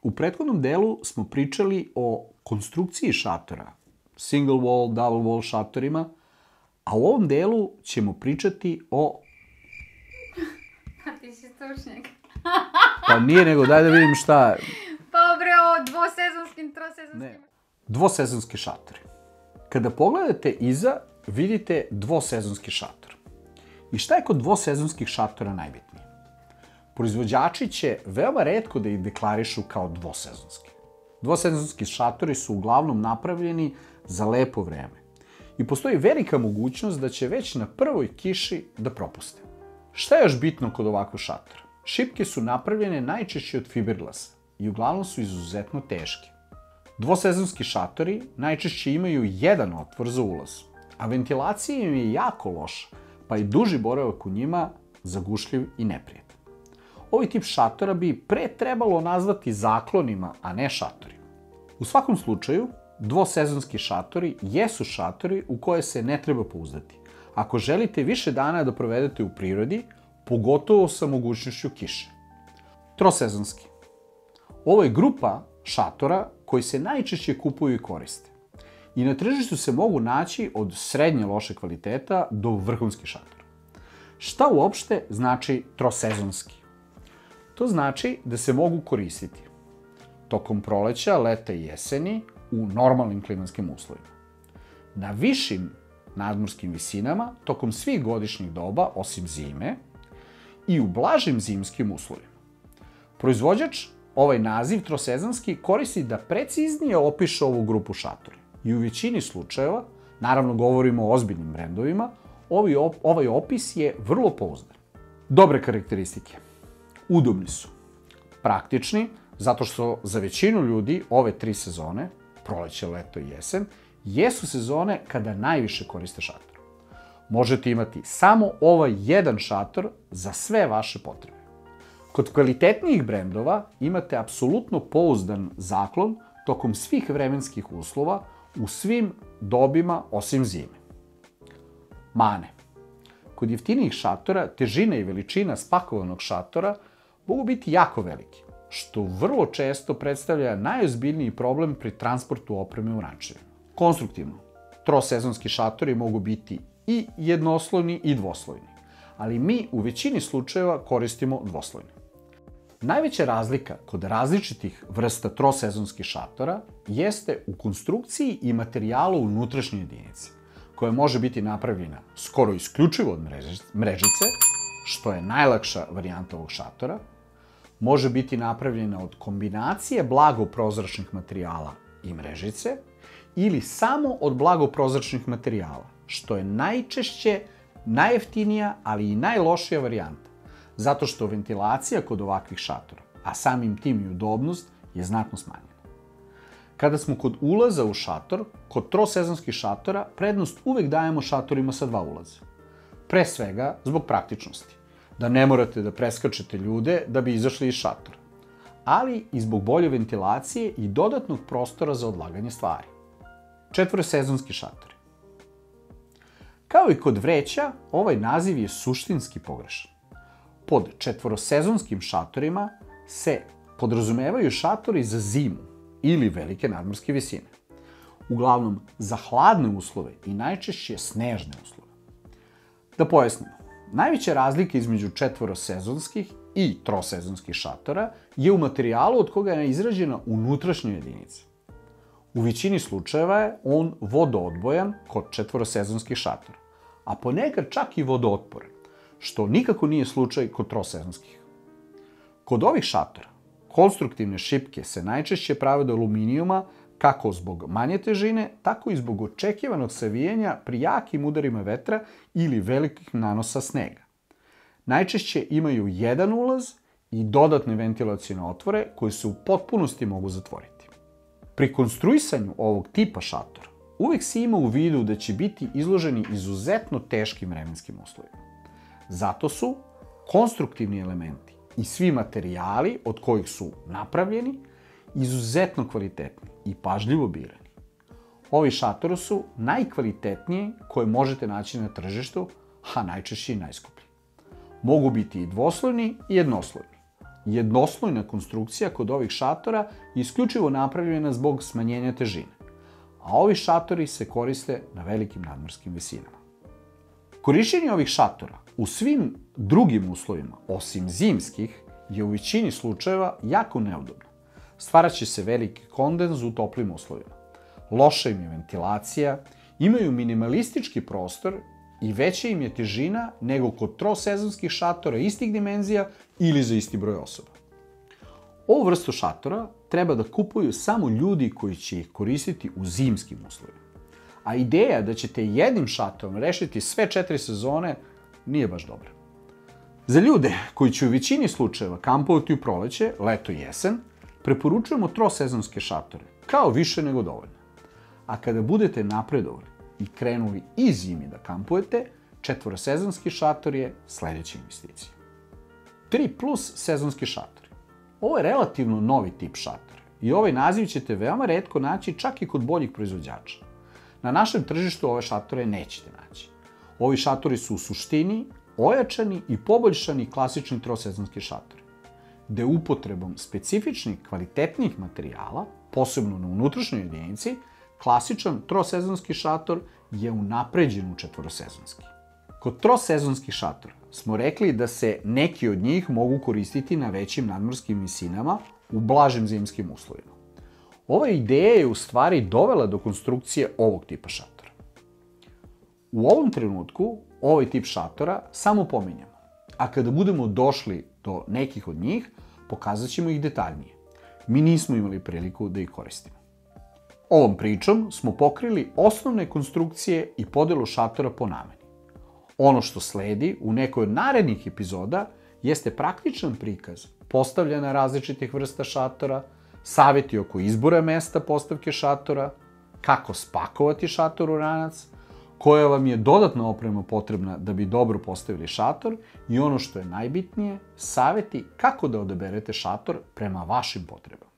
U prethodnom delu smo pričali o konstrukciji šatora, single wall, double wall šatorima, a u ovom delu ćemo pričati o... Pa ti si stručnjak. Pa nije nego, daj da vidim šta... Pa bre, o dvosezonskim, trosezonskim... Ne. Dvosezonski šatori. Kada pogledate iza, vidite dvosezonski šator. I šta je kod dvosezonskih šatora najbitnije? Proizvođači će veoma retko da ih deklarišu kao dvosezonski. Dvosezonski šatori su uglavnom napravljeni za lepo vreme. I postoji velika mogućnost da će već na prvoj kiši da propuste. Šta je još bitno kod ovakvog šatora? Šipke su napravljene najčešće od fiberglasa i uglavnom su izuzetno teške. Dvosezonski šatori najčešće imaju jedan otvor za ulaz, a ventilacija im je jako loša, pa i duži boravak u njima zagušljiv i neprijatan. Ovaj tip šatora bi pre trebalo nazvati zaklonima, a ne šatorima. U svakom slučaju, dvosezonski šatori jesu šatori u koje se ne treba pouzdati, ako želite više dana da provedete u prirodi, pogotovo sa mogućnošću kiše. Trosezonski. Ovo je grupa šatora koji se najčešće kupuju i koriste. I na tržištu se mogu naći od srednje loše kvaliteta do vrhunskih šatora. Šta uopšte znači trosezonski? To znači da se mogu koristiti tokom proleća, leta i jeseni u normalnim klimatskim uslovima. Na višim nadmorskim visinama tokom svih godišnjih doba, osim zime, i u blažim zimskim uslovima. Proizvođač ovaj naziv trosezonski koristi da preciznije opiše ovu grupu šatora. I u većini slučajeva, naravno govorimo o ozbiljnim brendovima, ovaj opis je vrlo pouzdan. Dobre karakteristike. Udobni su. Praktični, zato što za većinu ljudi ove 3 sezone, proleće, leto i jesen, jesu sezone kada najviše koriste šator. Možete imati samo ovaj jedan šator za sve vaše potrebe. Kod kvalitetnijih brendova imate apsolutno pouzdan zaklon tokom svih vremenskih uslova u svim dobima osim zime. Mane. Kod jeftinijih šatora težina i veličina spakovanog šatora mogu biti jako veliki, što vrlo često predstavlja najozbiljniji problem pri transportu opreme u rančevima. Konstruktivno, trosezonski šatori mogu biti i jednoslojni i dvoslojni, ali mi u većini slučajeva koristimo dvoslojni. Najveća razlika kod različitih vrsta trosezonskih šatora jeste u konstrukciji i materijalu unutrašnje jedinice, koja može biti napravljena skoro isključivo od mrežice, što je najlakša varijanta ovog šatora, može biti napravljena od kombinacije blagoprozračnih materijala i mrežice ili samo od blagoprozračnih materijala, što je najčešće najjeftinija, ali i najlošija varijanta, zato što ventilacija kod ovakvih šatora, a samim tim i udobnost, je znatno smanjena. Kada smo kod ulaza u šator, kod trosezonskih šatora prednost uvek dajemo šatorima sa 2 ulaza. Pre svega zbog praktičnosti, da ne morate da preskačete ljude da bi izašli iz šatora, ali i zbog bolje ventilacije i dodatnog prostora za odlaganje stvari. Četvorosezonski šatori. Kao i kod vreća, ovaj naziv je suštinski pogrešan. Pod četvorosezonskim šatorima se podrazumevaju šatori za zimu ili velike nadmorske visine. Uglavnom za hladne uslove i najčešće snežne uslove. Da pojasnimo, najveća razlika između četvorosezonskih i trosezonskih šatora je u materijalu od koga je izrađena unutrašnja jedinica. U većini slučajeva je on vodoodbojan kod četvorosezonskih šatora, a ponekad čak i vodootporan, što nikako nije slučaj kod trosezonskih. Kod ovih šatora, konstruktivne šipke se najčešće prave od aluminijuma kako zbog manje težine, tako i zbog očekivanog savijanja pri jakim udarima vetra ili velikih nanosa snega. Najčešće imaju jedan ulaz i dodatne ventilacione otvore koje se u potpunosti mogu zatvoriti. Pri konstruisanju ovog tipa šatora uvek se ima u vidu da će biti izloženi izuzetno teškim vremenskim uslovima. Zato su konstruktivni elementi i svi materijali od kojih su napravljeni izuzetno kvalitetni i pažljivo birani. Ovi šatori su najkvalitetniji koje možete naći na tržištu, a najčešće i najskuplji. Mogu biti i dvoslojni i jednoslojni. jednoslojna konstrukcija kod ovih šatora je isključivo napravljena zbog smanjenja težine, a ovi šatori se koriste na velikim nadmorskim visinama. Korišćenje ovih šatora u svim drugim uslovima, osim zimskih, je u većini slučajeva jako neudobno. Stvaraće se veliki kondens u toplim uslovima. Loša im je ventilacija, imaju minimalistički prostor i veća im je težina nego kod trosezonskih šatora istih dimenzija ili za isti broj osoba. Ovu vrstu šatora treba da kupuju samo ljudi koji će ih koristiti u zimskim uslovima. A ideja da ćete jednim šatorom rešiti sve 4 sezone nije baš dobra. Za ljude koji će u većini slučajeva kampovati u proleće, leto i jesen, preporučujemo trosezonske šatore, kao više nego dovoljno. A kada budete napredovali i krenuli i zimi da kampujete, četvorosezonski šator je sledeća investicija. 3+ sezonski šatori. Ovo je relativno novi tip šatora i ovaj naziv ćete veoma retko naći čak i kod boljih proizvođača. Na našem tržištu ove šatore nećete naći. Ovi šatori su u suštini ojačani i poboljšani klasični trosezonski šatori, gde upotrebom specifičnih kvalitetnih materijala, posebno na unutrašnjoj jedinici, klasičan trosezonski šator je unapređen u četvorosezonski. Kod trosezonskih šatora smo rekli da se neki od njih mogu koristiti na većim nadmorskim visinama u blažim zimskim uslovima. Ova ideja je u stvari dovela do konstrukcije ovog tipa šatora. U ovom trenutku ovaj tip šatora samo pominjamo, a kada budemo došli do nekih od njih, pokazat ćemo ih detaljnije. Mi nismo imali priliku da ih koristimo. Ovom pričom smo pokrili osnovne konstrukcije i podelu šatora po nameni. Ono što sledi u nekoj od narednih epizoda jeste praktičan prikaz postavljanja različitih vrsta šatora, savjeti oko izbora mesta postavke šatora, kako spakovati šator u ranac, koja vam je dodatna oprema potrebna da bi dobro postavili šator i ono što je najbitnije, savjeti kako da odaberete šator prema vašim potrebama.